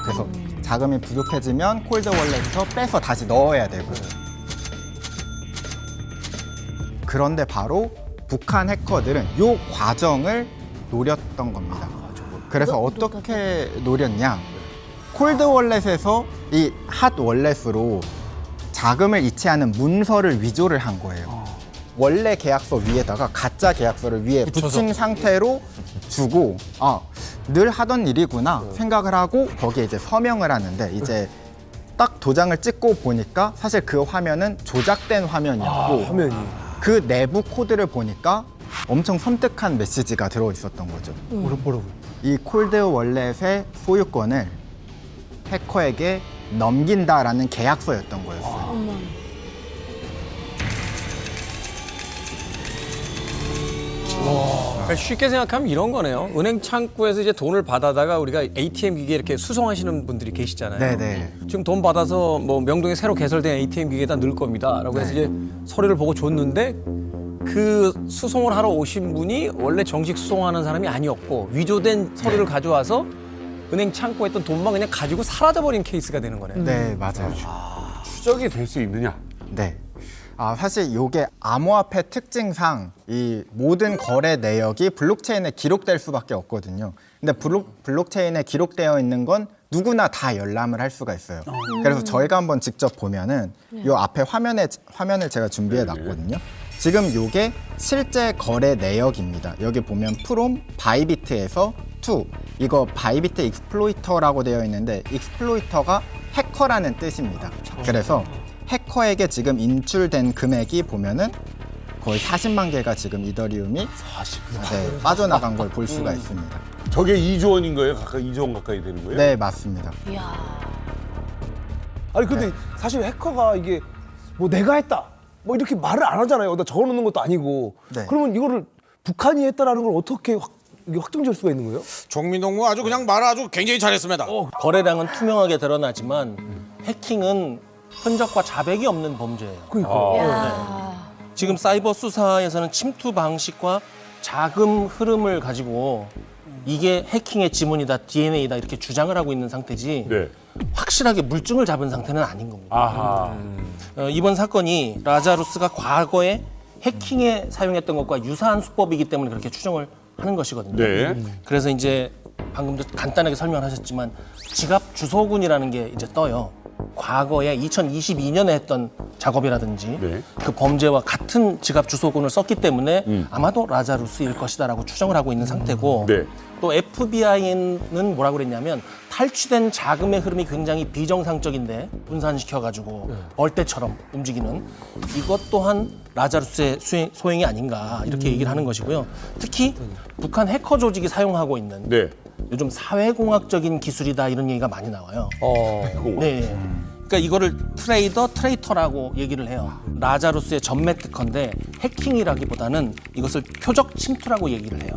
그래서 자금이 부족해지면 콜드 월렛에서 빼서 다시 넣어야 되고. 그런데 바로 북한 해커들은 이 과정을 노렸던 겁니다. 그래서 어떻게 노렸냐? 콜드 월렛에서 이 핫 월렛으로 자금을 이체하는 문서를 위조를 한 거예요. 원래 계약서 위에다가 가짜 계약서를 위에 붙인 상태로 주고 늘 하던 일이구나 생각을 하고 거기에 이제 서명을 하는데 이제 딱 도장을 찍고 보니까 사실 그 화면은 조작된 화면이었고 화면이. 그 내부 코드를 보니까 엄청 섬뜩한 메시지가 들어 있었던 거죠. 뭐라고? 이 콜드 월렛의 소유권을 해커에게 넘긴다라는 계약서였던 거였어요. 그러니까 쉽게 생각하면 이런 거네요. 은행 창구에서 이제 돈을 받아다가 우리가 ATM 기기에 이렇게 수송하시는 분들이 계시잖아요. 네네. 지금 돈 받아서 뭐 명동에 새로 개설된 ATM 기기에다 넣을 겁니다라고 해서 이제 서류를 보고 줬는데 그 수송을 하러 오신 분이 원래 정식 수송하는 사람이 아니었고 위조된 서류를 가져와서 은행 창구에 있던 돈만 그냥 가지고 사라져버린 케이스가 되는 거네요. 네, 맞아요. 추적이 될 수 있느냐? 네. 사실 이게 암호화폐 특징상 이 모든 거래 내역이 블록체인에 기록될 수밖에 없거든요. 근데 블록체인에 기록되어 있는 건 누구나 다 열람을 할 수가 있어요. 그래서 저희가 한번 직접 보면은 이 앞에 화면을 제가 준비해 놨거든요. 지금 이게 실제 거래 내역입니다. 여기 보면 프롬 바이비트에서 투 이거 바이비트 익스플로이터라고 되어 있는데 익스플로이터가 해커라는 뜻입니다. 그래서 해커에게 지금 인출된 금액이 보면은 거의 40만 개가 지금 이더리움이 빠져나간 걸 볼 수가 있습니다. 저게 2조 원인 거예요? 가까이 2조 원 가까이 되는 거예요? 네, 맞습니다. 아니 근데 사실 해커가 이게 뭐 내가 했다 뭐 이렇게 말을 안 하잖아요. 나 적어놓는 것도 아니고. 네. 그러면 이거를 북한이 했다라는 걸 어떻게 이게 확정지을 수가 있는 거예요? 종민동무 아주 그냥 말 아주 굉장히 잘했습니다. 거래량은 투명하게 드러나지만 해킹은 흔적과 자백이 없는 범죄예요. 그러니까. 지금 사이버 수사에서는 침투 방식과 자금 흐름을 가지고 이게 해킹의 지문이다, DNA다 이렇게 주장을 하고 있는 상태지 네. 확실하게 물증을 잡은 상태는 아닌 겁니다. 아하. 이번 사건이 라자루스가 과거에 해킹에 사용했던 것과 유사한 수법이기 때문에 그렇게 추정을 하는 것이거든요. 네. 그래서 이제 방금도 간단하게 설명하셨지만 지갑 주소군이라는 게 이제 떠요. 과거에 2022년에 했던 작업이라든지 네. 그 범죄와 같은 지갑 주소군을 썼기 때문에 아마도 라자루스일 것이다라고 추정을 하고 있는 상태고 네. 또 FBI는 뭐라고 그랬냐면 탈취된 자금의 흐름이 굉장히 비정상적인데 분산시켜가지고 벌떼처럼 움직이는 이것 또한 라자루스의 소행이 아닌가 이렇게 얘기를 하는 것이고요. 특히 북한 해커 조직이 사용하고 있는 네. 요즘 사회공학적인 기술이다 이런 얘기가 많이 나와요. 네. 그러니까 이거를 트레이터라고 얘기를 해요. 라자루스의 전매 특허인데 해킹이라기보다는 이것을 표적 침투라고 얘기를 해요.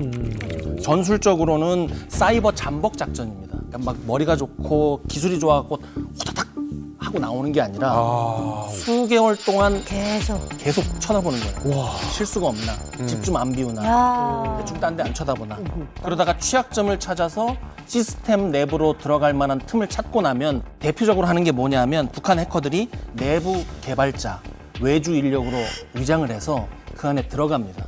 전술적으로는 사이버 잠복 작전입니다. 그러니까 막 머리가 좋고 기술이 좋아갖고 호다닥 하고 나오는 게 아니라 수개월 동안 계속 쳐다보는 거예요. 실수가 없나, 집 좀 안 비우나, 대충 딴 데 안 쳐다보나. 그러다가 취약점을 찾아서 시스템 내부로 들어갈 만한 틈을 찾고 나면 대표적으로 하는 게 뭐냐면 북한 해커들이 내부 개발자, 외주 인력으로 위장을 해서 그 안에 들어갑니다.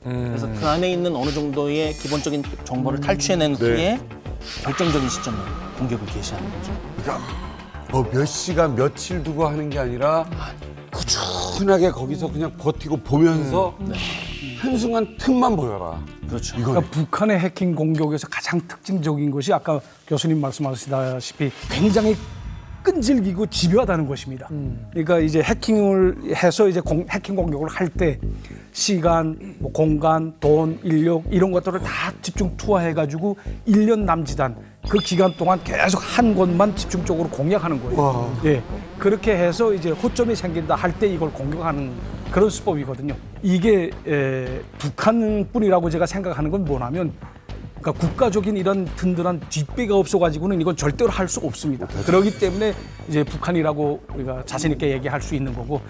그래서 그 안에 있는 어느 정도의 기본적인 정보를 탈취해낸 후에 결정적인 시점에 공격을 개시하는 거죠. 뭐 몇 시간 며칠 두고 하는 게 아니라 꾸준하게 거기서 그냥 버티고 보면서 한순간 틈만 보여라. 그렇죠. 이거네. 그러니까 북한의 해킹 공격에서 가장 특징적인 것이 아까 교수님 말씀하시다시피 굉장히 끈질기고 집요하다는 것입니다. 그러니까 이제 해킹을 해서 이제 해킹 공격을 할 때 시간, 뭐 공간, 돈, 인력 이런 것들을 다 집중 투하해가지고 1년 남짓한 그 기간 동안 계속 한 곳만 집중적으로 공략하는 거예요. 예, 그렇게 해서 이제 호점이 생긴다 할 때 이걸 공격하는 그런 수법이거든요. 이게 북한뿐이라고 제가 생각하는 건 뭐냐면 그러니까 국가적인 이런 든든한 뒷배가 없어가지고는 이건 절대로 할 수 없습니다. 그렇기 때문에 이제 북한이라고 우리가 자신 있게 얘기할 수 있는 거고